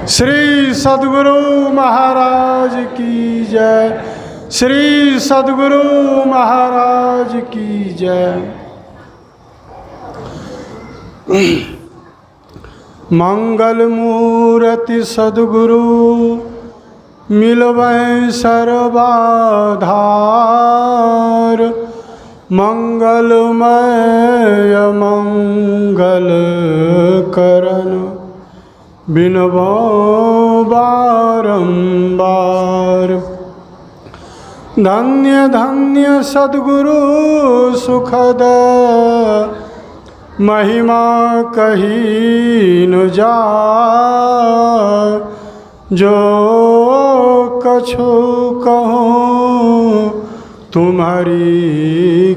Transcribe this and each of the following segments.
श्री सद्गुरु महाराज की जय। श्री सद्गुरु महाराज की जय। मंगल मूर्ति सद्गुरु मिलवै सर्वाधार। मंगलमय मंगल करन बिनवो बारंबार। धन्य धन्य सद्गुरु सुखद महिमा कही न जाय। जो कछु कहूँ तुम्हारी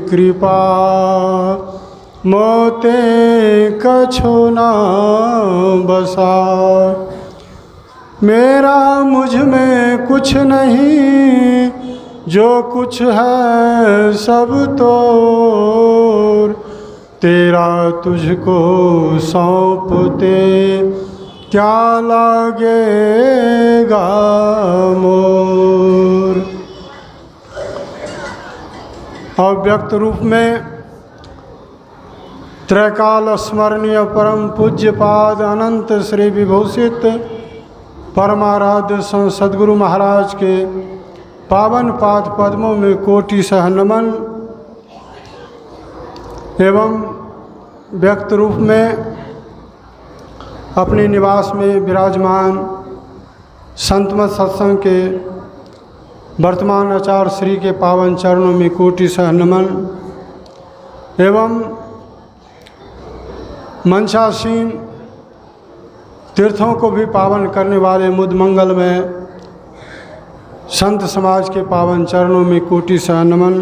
कृपा मोते कछु न बसा। मेरा मुझ में कुछ नहीं, जो कुछ है सब तोर। तेरा तुझको सौंपते क्या लागेगा मोर। अव्यक्त रूप में त्रैकाल स्मरणीय परम पूज्य पाद अनंत श्री विभूषित परमाराध्य सद्गुरु महाराज के पावन पाद पद्मों में कोटि सह नमन एवं व्यक्त रूप में अपने निवास में विराजमान संतमत सत्संग के वर्तमान आचार्य श्री के पावन चरणों में कोटि सह नमन एवं मंशासीन तीर्थों को भी पावन करने वाले मुद मंगल में संत समाज के पावन चरणों में कोटि सह नमन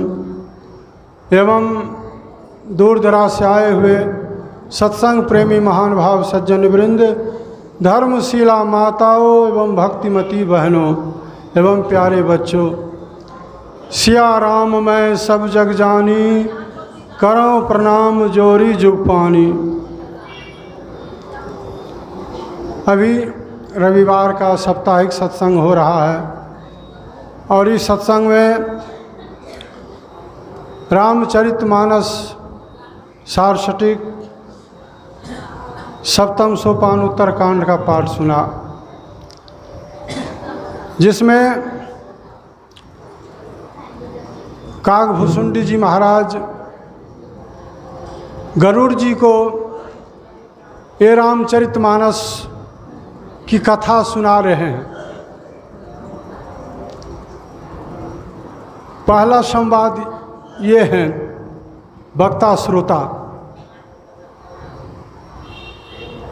एवं दूर दराज से आए हुए सत्संग प्रेमी महान भाव सज्जन वृंद, धर्मशीला माताओं एवं भक्तिमती बहनों एवं प्यारे बच्चों, सिया राम मैं सब जग जानी, करो प्रणाम जोरी जुग पानी। अभी रविवार का साप्ताहिक सत्संग हो रहा है और इस सत्संग में रामचरितमानस सारस्वतिक सप्तम सोपान उत्तरकांड का पाठ सुना, जिसमें काकभूषुंडी जी महाराज गरुड़ जी को ये रामचरितमानस की कथा सुना रहे हैं। पहला संवाद ये है वक्ता श्रोता,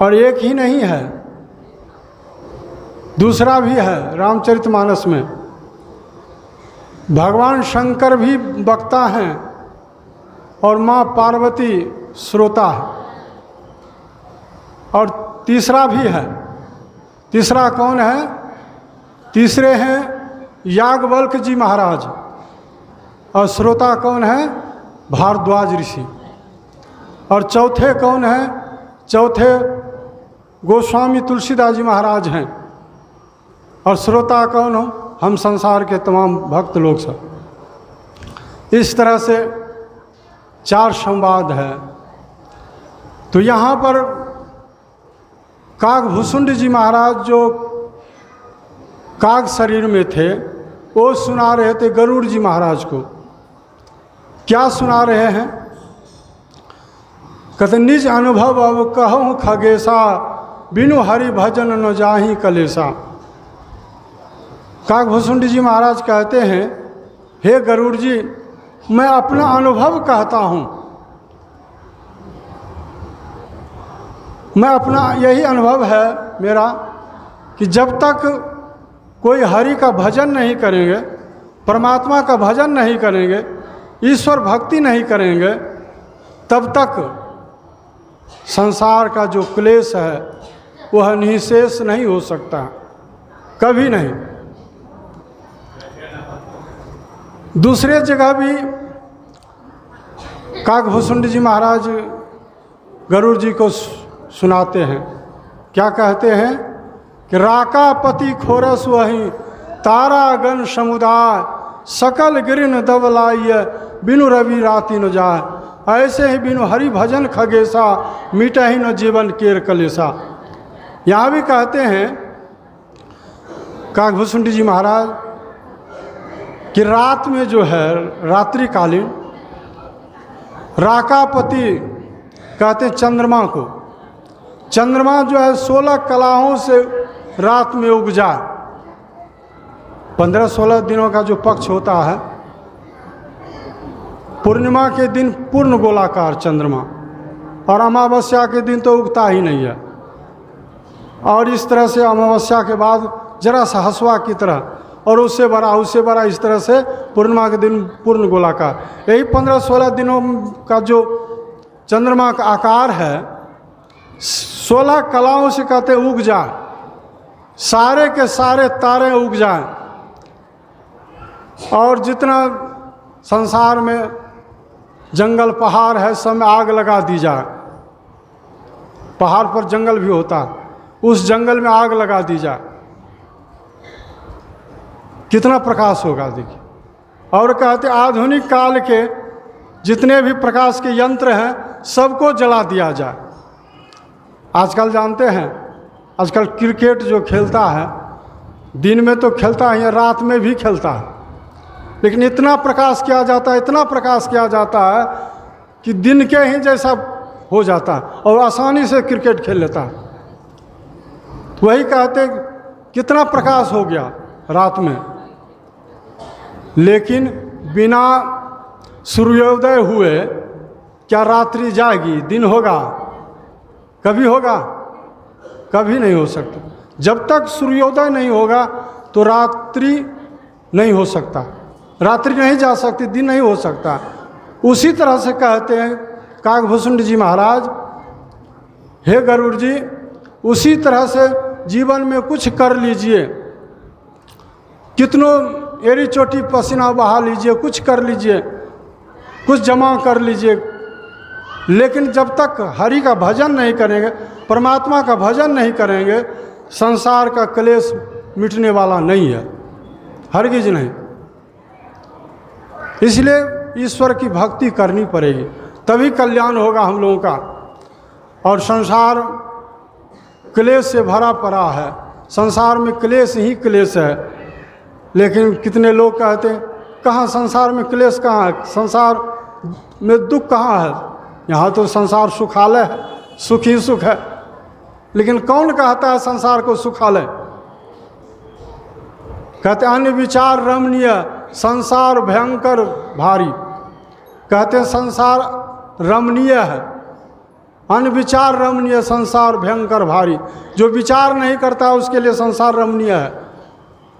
और एक ही नहीं है, दूसरा भी है। रामचरितमानस में भगवान शंकर भी वक्ता हैं और माँ पार्वती श्रोता है, और तीसरा भी है। तीसरा कौन है? तीसरे हैं याज्ञवल्क्य जी महाराज, और श्रोता कौन है? भारद्वाज ऋषि। और चौथे कौन है? चौथे गोस्वामी तुलसीदास जी महाराज हैं, और श्रोता कौन हो? हम संसार के तमाम भक्त लोग सब। इस तरह से चार संवाद है। तो यहाँ पर काकभूषुंडी जी महाराज जो काक शरीर में थे, वो सुना रहे थे गरुड़ जी महाराज को। क्या सुना रहे हैं? कहते निज अनुभव अब कहूँ खगेशा, बिनु हरि भजन न जाहि कलेशा। काकभूषुंडी जी महाराज कहते हैं, हे गरुड़ जी, मैं अपना अनुभव कहता हूँ। मैं अपना यही अनुभव है मेरा कि जब तक कोई हरि का भजन नहीं करेंगे, परमात्मा का भजन नहीं करेंगे, ईश्वर भक्ति नहीं करेंगे, तब तक संसार का जो क्लेश है वह निःशेष नहीं हो सकता, कभी नहीं। दूसरे जगह भी काकभूषुंडी जी महाराज गरुड़ जी को सुनाते हैं। क्या कहते हैं? कि राकापति खोरस वही तारा गण समुदाय सकल गिरिन दबलाइय बिनु रवि राति न जाय। ऐसे ही बिनु हरि भजन खगेसा मिटहि न जीवन केर कलेसा। यहाँ भी कहते हैं काकभूषुंडी जी महाराज कि रात में जो है रात्रिकालीन राकापति कहते हैं चंद्रमा को। चंद्रमा जो है 16 कलाओं से रात में उग जाए। 15-16 दिनों का जो पक्ष होता है, पूर्णिमा के दिन पूर्ण गोलाकार चंद्रमा और अमावस्या के दिन तो उगता ही नहीं है। और इस तरह से अमावस्या के बाद जरा सा हसवा की तरह और उससे बड़ा इस तरह से पूर्णिमा के दिन पूर्ण गोलाकार। यही 15-16 दिनों का जो चंद्रमा का आकार है 16 कलाओं से कहते उग जाए, सारे के सारे तारे उग जाएं और जितना संसार में जंगल पहाड़ है सब में आग लगा दी जाए। पहाड़ पर जंगल भी होता है, उस जंगल में आग लगा दी जाए, कितना प्रकाश होगा देखिए। और कहते आधुनिक काल के जितने भी प्रकाश के यंत्र हैं सबको जला दिया जाए। आजकल जानते हैं, आजकल क्रिकेट जो खेलता है दिन में तो खेलता है, रात में भी खेलता है, लेकिन इतना प्रकाश किया जाता है, इतना प्रकाश किया जाता है कि दिन के ही जैसा हो जाता है और आसानी से क्रिकेट खेल लेता है। तो वही कहते कितना प्रकाश हो गया रात में, लेकिन बिना सूर्योदय हुए क्या रात्रि जाएगी? दिन होगा? कभी होगा? कभी नहीं हो सकता। जब तक सूर्योदय नहीं होगा तो रात्रि नहीं हो सकता, रात्रि नहीं जा सकती, दिन नहीं हो सकता। उसी तरह से कहते हैं काकभूषुंडी जी महाराज, हे गरुड़ जी, उसी तरह से जीवन में कुछ कर लीजिए, कितनों एड़ी चोटी पसीना बहा लीजिए, कुछ कर लीजिए, कुछ जमा कर लीजिए, लेकिन जब तक हरि का भजन नहीं करेंगे, परमात्मा का भजन नहीं करेंगे, संसार का क्लेश मिटने वाला नहीं है, हरगिज नहीं। इसलिए ईश्वर की भक्ति करनी पड़ेगी, तभी कल्याण होगा हम लोगों का। और संसार क्लेश से भरा पड़ा है, संसार में क्लेश ही क्लेश है। लेकिन कितने लोग कहते हैं कहाँ संसार में क्लेश कहाँ है, संसार में दुख कहाँ है, यहाँ तो संसार सुखालय है, सुख ही सुख है। लेकिन कौन कहता है संसार को सुखालय? कहते अन्य विचार रमणीय संसार भयंकर भारी। कहते हैं संसार रमणीय है, अन्य विचार रमणीय संसार भयंकर भारी। जो विचार नहीं करता उसके लिए संसार रमणीय है,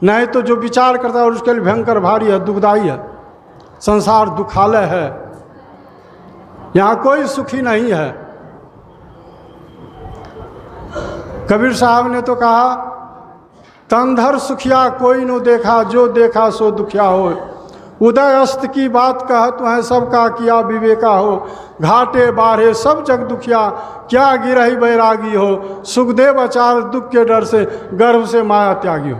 नहीं तो जो विचार करता है उसके लिए भयंकर भारी है, दुखदाई है। संसार दुखालय है, यहाँ कोई सुखी नहीं है। कबीर साहब ने तो कहा तंधर सुखिया कोई नो देखा, जो देखा सो दुखिया हो। उदय अस्त की बात कहत है सबका किया विवेका हो। घाटे बाढ़े सब जग दुखिया, क्या गिरही बैरागी हो। सुखदेव आचार्य दुख के डर से गर्भ से माया त्यागी हो।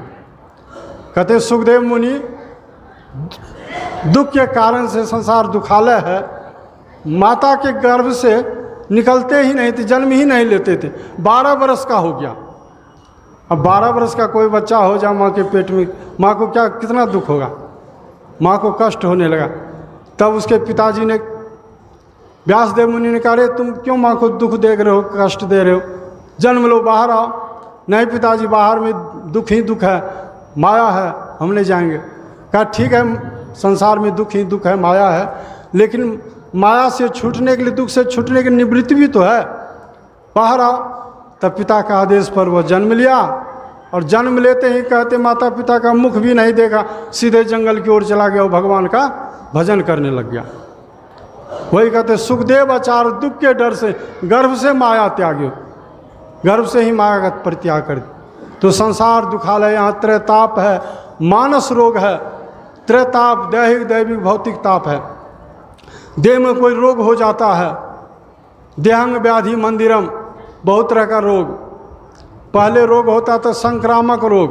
कहते सुखदेव मुनि दुख के कारण से संसार दुखालय है, माता के गर्भ से निकलते ही नहीं थे, जन्म ही नहीं लेते थे। 12 बरस का हो गया। अब 12 बरस का कोई बच्चा हो जाए माँ के पेट में, माँ को क्या कितना दुख होगा, माँ को कष्ट होने लगा। तब उसके पिताजी ने, व्यासदेव मुनि ने कहा रे तुम क्यों माँ को दुख दे रहे हो, कष्ट दे रहे हो, जन्म लो, बाहर आओ। नहीं पिताजी, बाहर में दुख ही दुख है, माया है, हम नहीं जाएंगे। कहा ठीक है, संसार में दुख ही दुख है, माया है, लेकिन माया से छूटने के लिए, दुख से छूटने की निवृत्ति भी तो है, बाहर आओ। तब पिता का आदेश पर वो जन्म लिया और जन्म लेते ही कहते माता पिता का मुख भी नहीं देखा, सीधे जंगल की ओर चला गया और भगवान का भजन करने लग गया। वही कहते सुखदेव आचार्य दुख के डर से गर्भ से माया त्यागी, गर्भ से ही माया का परित्याग कर दी। तो संसार दुखालय, यहाँ त्रैताप है, मानस रोग है, त्रैताप दैहिक दैविक भौतिक ताप है। देह में कोई रोग हो जाता है, देहांग व्याधि मंदिरम, बहुत तरह का रोग, पहले रोग होता था संक्रामक रोग,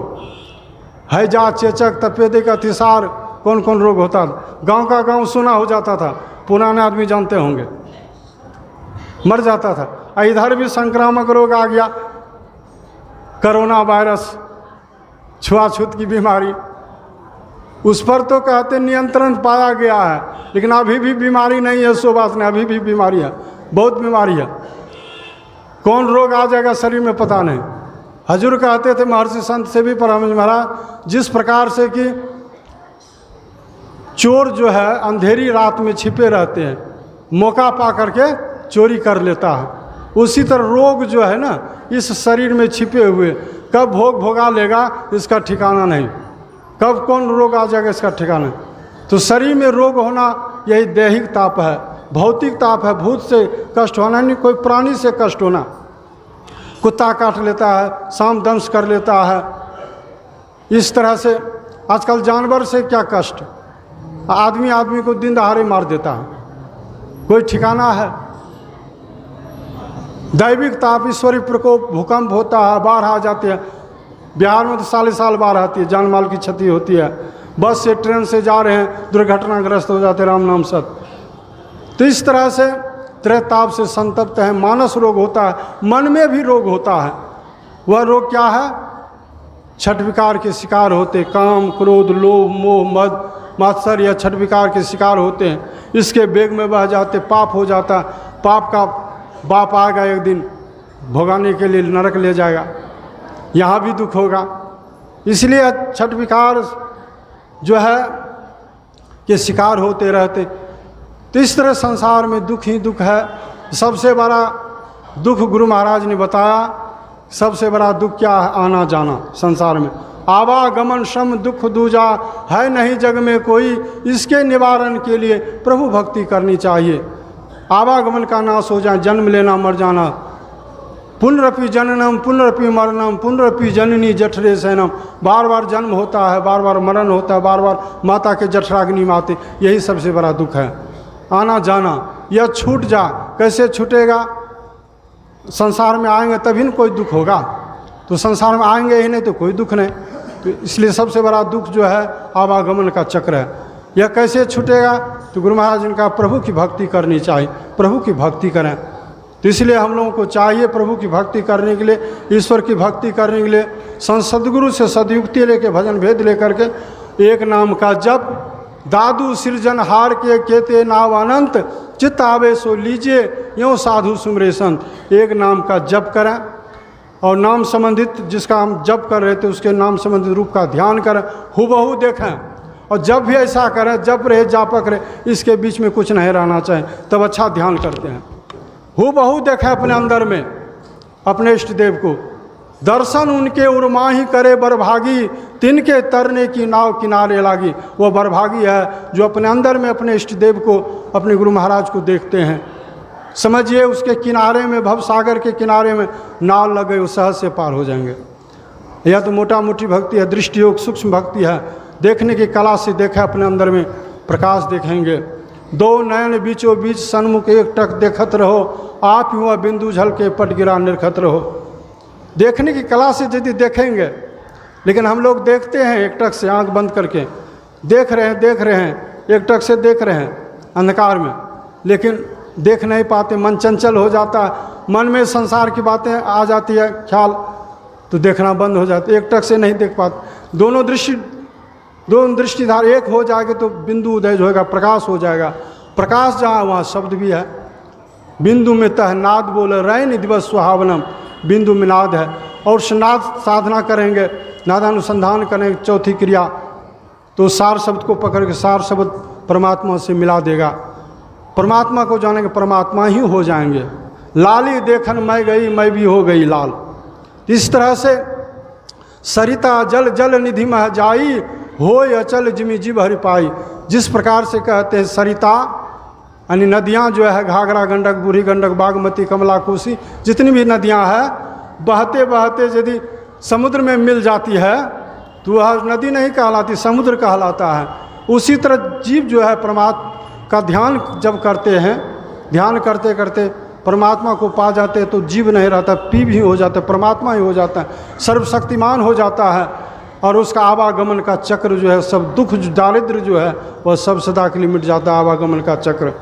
हैजा, चेचक, तपेदिक, अतिसार, कौन कौन रोग होता था। गांव का गांव सुना हो जाता था, पुराने आदमी जानते होंगे, मर जाता था। इधर भी संक्रामक रोग आ गया, कोरोना वायरस, छुआछूत की बीमारी। उस पर तो कहते नियंत्रण पाया गया है, लेकिन अभी भी बीमारी नहीं है, सो बात नहीं, अभी भी बीमारी है, बहुत बीमारी है। कौन रोग आ जाएगा शरीर में पता नहीं। हजूर कहते थे महर्षि संत से भी परमहंस महाराज, जिस प्रकार से कि चोर जो है अंधेरी रात में छिपे रहते हैं, मौका पा करके चोरी कर लेता है, उसी तरह रोग जो है ना इस शरीर में छिपे हुए, कब भोग भोगा लेगा इसका ठिकाना नहीं, कब कौन रोग आ जाएगा इसका ठिकाना नहीं। तो शरीर में रोग होना यही दैहिक ताप है, भौतिक ताप है, भूत से कष्ट होना नहीं, कोई प्राणी से कष्ट होना, कुत्ता काट लेता है, सांप दंश कर लेता है, इस तरह से। आजकल जानवर से क्या कष्ट, आदमी आदमी को दिन दहाड़े मार देता है, कोई ठिकाना है। दैविक ताप, ईश्वरीय प्रकोप, भूकंप होता है, बाढ़ आ जाती है। बिहार में तो साल साल बाढ़ आती है, जान माल की क्षति होती है। बस से ट्रेन से जा रहे हैं, दुर्घटनाग्रस्त हो जाते, राम नाम सत्य। तो इस तरह से त्रैताप से संतप्त है। मानस रोग होता है, मन में भी रोग होता है। वह रोग क्या है? छठ विकार के शिकार होते, काम, क्रोध, लोभ, मोह, मद, मात्सर्य या छठ विकार के शिकार होते हैं। इसके बेग में बह जाते, पाप हो जाता। पाप का बाप आएगा एक दिन, भोगाने के लिए नरक ले जाएगा, यहाँ भी दुख होगा। इसलिए छठ विकार जो है के शिकार होते रहते। तो इस तरह संसार में दुख ही दुख है। सबसे बड़ा दुख गुरु महाराज ने बताया, सबसे बड़ा दुख क्या है? आना जाना संसार में, आवागमन श्रम दुख दूजा है नहीं जग में कोई। इसके निवारण के लिए प्रभु भक्ति करनी चाहिए। आवागमन का नाश हो जाए, जन्म लेना मर जाना, पुनरपि जननम पुनरपि मरणम पुनरपि जननी जठरे सैनम, बार बार जन्म होता है, बार बार मरण होता है, बार बार माता के जठराग्नि में आते। यही सबसे बड़ा दुख है, आना जाना। यह छूट जा, कैसे छूटेगा? संसार में आएंगे तभी न कोई दुख होगा, तो संसार में आएंगे ही नहीं तो कोई दुख नहीं। तो इसलिए सबसे बड़ा दुख जो है आवागमन का चक्र है। यह कैसे छूटेगा? तो गुरु महाराज ने कहा प्रभु की भक्ति करनी चाहिए, प्रभु की भक्ति करें। तो इसलिए हम लोगों को चाहिए प्रभु की भक्ति करने के लिए, ईश्वर की भक्ति करने के लिए सदगुरु से सदयुक्ति लेके, भजन भेद लेकर के एक नाम का जप, दादू सृजनहार के केते नाव अनंत, चित्त आवे सो लीजिए यों साधु सुमरे संत। एक नाम का जप करें और नाम संबंधित जिसका हम जप कर रहे थे उसके नाम संबंधित रूप का ध्यान करें, हुबहू देखें। और जब भी ऐसा करें, जप रहे जापक रहे, इसके बीच में कुछ नहीं रहना चाहिए, तब अच्छा ध्यान करते हैं। हुबहू देखें अपने अंदर में अपने इष्ट देव को, दर्शन उनके उर्माही करे बरभागी, तिनके तरने की नाव किनारे लागी। वो बरभागी है जो अपने अंदर में अपने इष्ट देव को, अपने गुरु महाराज को देखते हैं। समझिए उसके किनारे में, भव सागर के किनारे में नाव लग गई, वो सहज से पार हो जाएंगे। यह तो मोटा मोटी भक्ति है, दृष्टि योग सूक्ष्म भक्ति है। देखने की कला से देखें, अपने अंदर में प्रकाश देखेंगे। दो नयन बीचों बीच सन्मुख एक टक देखत रहो, आप हुआ बिंदु झल के पट गिरा निरखत रहो। देखने की कला से यदि देखेंगे, लेकिन हम लोग देखते हैं एक टक से, आंख बंद करके देख रहे हैं, एक टक से देख रहे हैं अंधकार में, लेकिन देख नहीं पाते। मन चंचल हो जाता है, मन में संसार की बातें आ जाती है ख्याल, तो देखना बंद हो जाता है, एक टक से नहीं देख पाते। दोनों दृष्टिधार एक हो जाएगा तो बिंदु उदय होगा, प्रकाश हो जाएगा। प्रकाश जहाँ वहाँ शब्द भी है। बिंदु में तह नाद बोले रैन दिवस सुहावनम, बिंदु में नाद है। और नाद साधना करेंगे, नादानुसंधान करेंगे, चौथी क्रिया, तो सार शब्द को पकड़ के सार शब्द परमात्मा से मिला देगा। परमात्मा को जानेंगे, परमात्मा ही हो जाएंगे। लाली देखन मैं गई, मैं भी हो गई लाल। इस तरह से सरिता जल जल निधि मह जाई, होय अचल जिमि जीव हरि पाई। जिस प्रकार से कहते हैं सरिता यानी नदियाँ जो है, घाघरा, गंडक, बूढ़ी गंडक, बागमती, कमला, कोसी, जितनी भी नदियाँ हैं, बहते बहते यदि समुद्र में मिल जाती है तो वह नदी नहीं कहलाती, समुद्र कहलाता है। उसी तरह जीव जो है परमात्मा का ध्यान जब करते हैं, ध्यान करते करते परमात्मा को पा जाते हैं तो जीव नहीं रहता, पी भी हो जाता है, परमात्मा ही हो जाता है, सर्वशक्तिमान हो जाता है। और उसका आवागमन का चक्र जो है, सब दुख दारिद्र जो है वह सब सदा के लिए मिट जाता है, आवागमन का चक्र।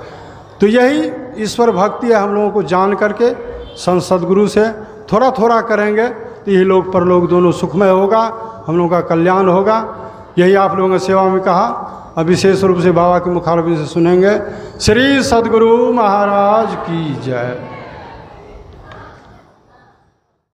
तो यही ईश्वर भक्ति है। हम लोगों को जान करके सदगुरु से थोड़ा थोड़ा करेंगे तो यही लोग परलोक दोनों सुखमय होगा, हम लोगों का कल्याण होगा। यही आप लोगों की सेवा में कहा। अब विशेष रूप से बाबा के मुखारबिंद से सुनेंगे। श्री सद्गुरु महाराज की जय।